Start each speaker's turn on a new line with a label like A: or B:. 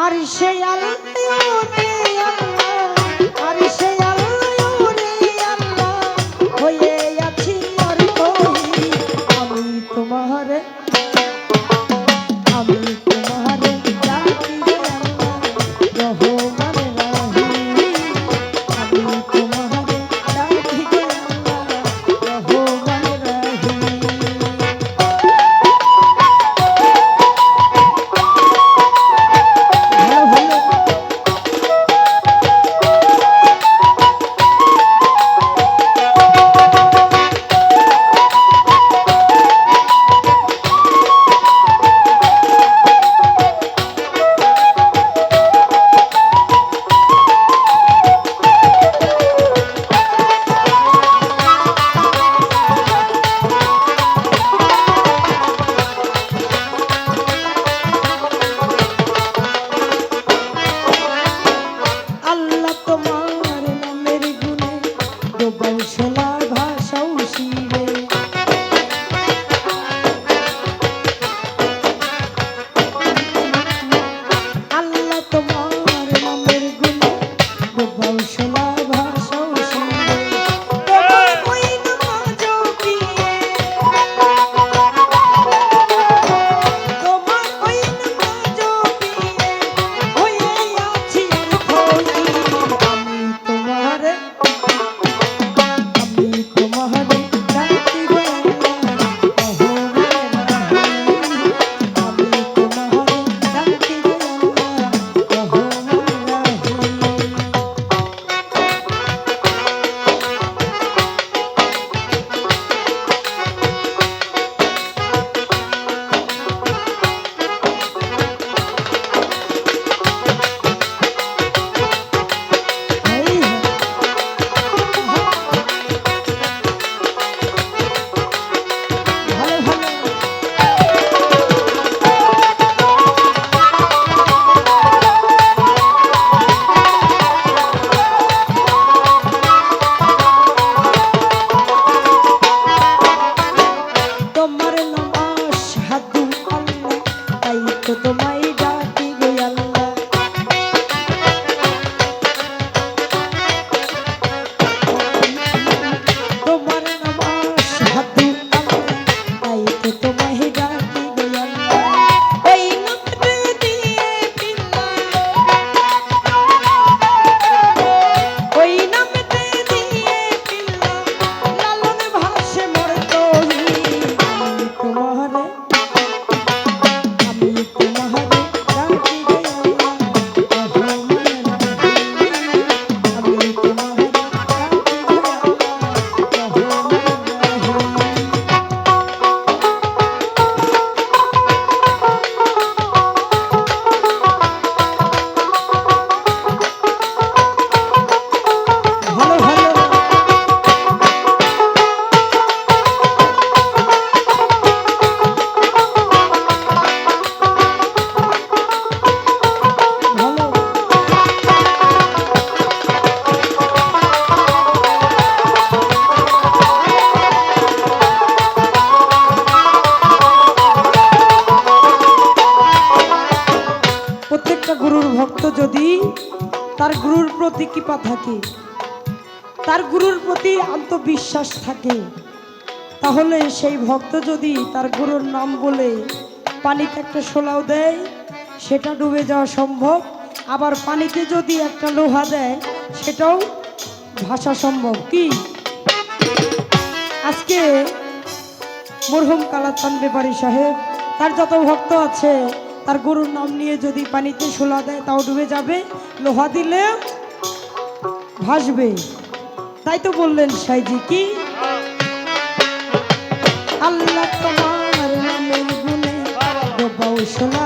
A: আর সে আল্লাহরে আল্লাহ আর সে আল্লাহরে আল্লাহ হয়ে আছি আর কই আমি তোমারে ডাকি রে আল্লাহ রহমান রাহিম আমি তোমারে ডাকি রে আল্লাহ রহমান রাহিম যদি তার গুরুর প্রতি কৃপা থাকে, তার গুরুর প্রতি আত্মবিশ্বাস থাকে, তাহলে সেই ভক্ত যদি তার গুরুর নাম বলে পানিতে একটা শোলাও দেয় সেটা ডুবে যাওয়া সম্ভব, আবার পানিতে যদি একটা লোহা দেয় সেটাও ভাসা সম্ভব। কি আজকে মরহুম কালাচাঁদ ব্যাপারী সাহেব তার যত ভক্ত আছে তার গুরুর নাম নিয়ে যদি পানিতে শোলা দেয় তাও ডুবে যাবে, লোহা দিলে ভাসবে। তাই তো বললেন সাইজি কি আল্লাহ তোমার নামের গুণে ডোবাও সোনা